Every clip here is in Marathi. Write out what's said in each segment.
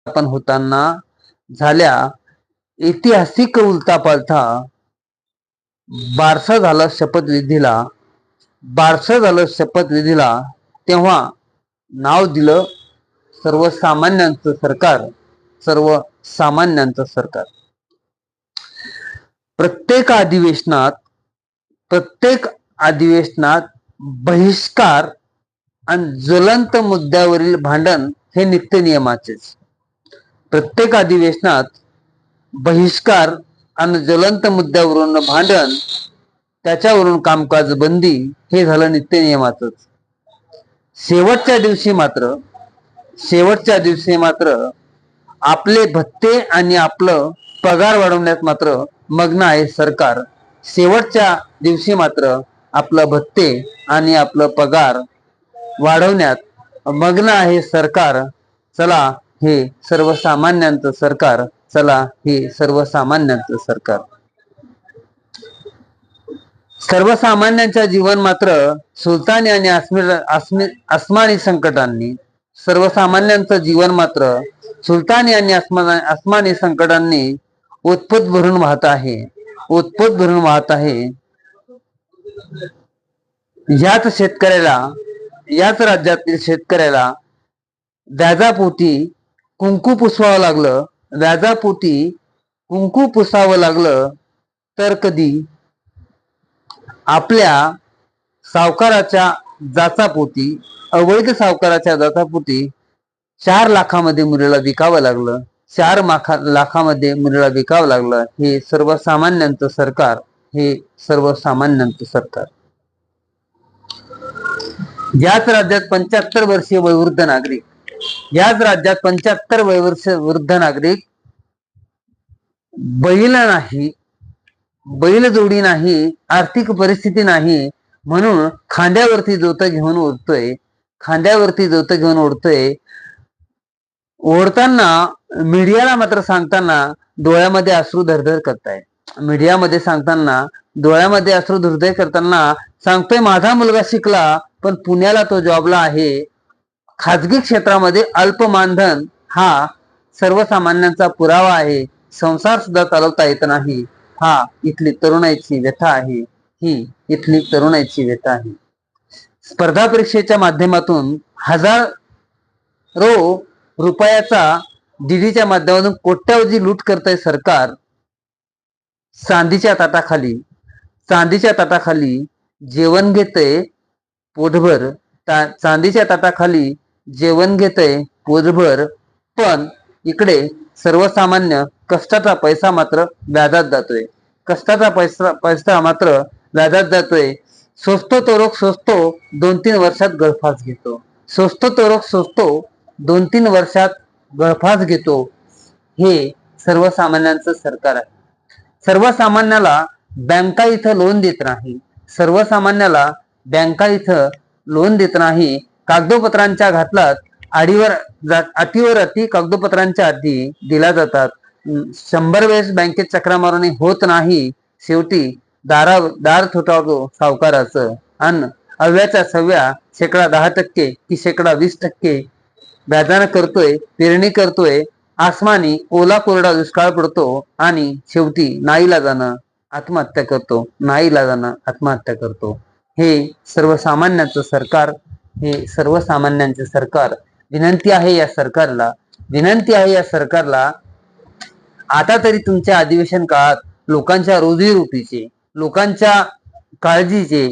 आपण होताना झाल्या ऐतिहासिक उलथापालथा. बारसं झालं शपथविधीला तेव्हा नाव दिलं सर्वसामान्यांचं सरकार. प्रत्येक अधिवेशनात बहिष्कार आणि ज्वलंत मुद्द्यावरील भांडण हे नित्य नियमाचेच. प्रत्येक अधिवेशनात बहिष्कार आणि ज्वलंत मुद्द्यावरून भांडण, त्याच्यावरून कामकाज बंदी हे झालं नित्य नियमाचंच. शेवटच्या दिवशी मात्र आपले भत्ते आणि आपलं पगार वाढवण्यात मात्र मग्न आहे सरकार. शेवटच्या दिवशी मात्र आपलं भत्ते आणि आपलं पगार वाढवण्यात मग्न आहे सरकार. चला हे सर्वसामान्यांचं सरकार. सर्वसामान्यांच्या जीवन मात्र सुलतानी आणि आसमानी संकटांनी सर्वसामान्यांचं जीवन मात्र सुलतानी आणि आसमानी संकटांनी उत्पुत भरून वाहत आहे. याच राज्यातील शेतकऱ्याला व्याजापोटी कुंकू पुसावं लागलं तर कधी आपल्या अवैध सावकाराच्या जाचापोटी 4 लाखामध्ये मुलीला विकावं लागलं. 4 लाखामध्ये मुलीला विकावं लागलं. हे सर्वसामान्यांचं सरकार. याच राज्यात 75 वर्षीय वयोवृद्ध नागरिक बैलजोडी नाही, आर्थिक परिस्थिती नाही म्हणून खांद्यावरती जोत घेऊन ओढतोय. ओढताना मीडियाला मात्र सांगताना डोळ्यामध्ये अश्रू धरधर करताना सांगतोय माझा मुलगा शिकला पण पुण्याला तो जॉबला आहे. खाजगी क्षेत्रामध्ये अल्प मानधन हा सर्वसामान्यांचा पुरावा आहे. संसार सुद्धा चालवता येत नाही. हा इथली तरुणाईची व्यथा आहे. स्पर्धा परीक्षेच्या माध्यमातून हजारो रुपयाचा डीडीच्या माध्यमातून कोट्यावधी लूट करतंय सरकार. चांदीच्या ताटाखाली जेवण घेतंय पोटभर, पण इकडे सर्वसामान्य कष्टाचा पैसा मात्र व्याजात जातोय. सोचतो तो रोग सोचतो 2-3 वर्षात गळफास घेतो. हे सर्वसामान्यांचं सरकार आहे. सर्वसामान्याला बँका इथं लोन देत नाही. कागदोपत्रांच्या घातलात अटीवर अटी कागदोपत्रांच्या अटी दिल्या जातात. 100 वेळेस बँकेत चक्रा मारून होत नाही. शेवटी दार थोटावतो सावकाराचं आणि अव्याच्या सव्या 10% की 20% व्याजानं पेरणी करतोय. आसमानी ओला कोरडा दुष्काळ पडतो आणि शेवटी नाईलाजानं आत्महत्या करतो. हे सर्वसामान्यांचं सरकार. विनंती आहे या सरकारला आता तरी तुमच्या अधिवेशन काळात लोकांच्या रोजीरोटीचे, लोकांच्या काळजीचे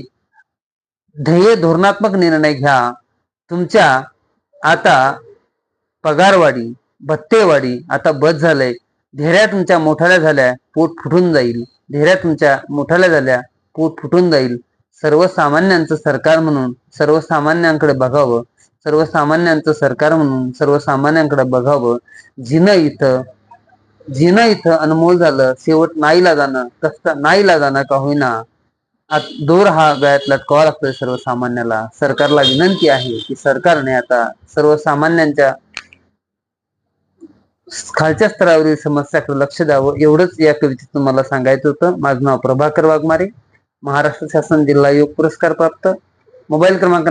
ध्येय धोरणात्मक निर्णय घ्या. तुमच्या आता पगारवाढी, भत्तेवाढी आता बस झालंय. ढेऱ्या तुमच्या मोठाल्या झाल्या, पोट फुटून जाईल. सर्वसामान्यांचं सरकार म्हणून सर्वसामान्यांकडे बघावं. जिनं इथं अनमोल झालं. शेवट नाईलाजानं का होईना दोर हा गळ्यात लटकावा लागतोय सर्वसामान्याला. सरकारला विनंती आहे की सरकारने आता सर्वसामान्यांच्या खालच्या स्तरावरील समस्याकडे लक्ष द्यावं. एवढंच या कवितेतून मला सांगायचं होतं. माझं नाव प्रभाकर वाघमारे, महाराष्ट्र शासन जिल्हा योग पुरस्कार प्राप्त. मोबाईल क्रमांक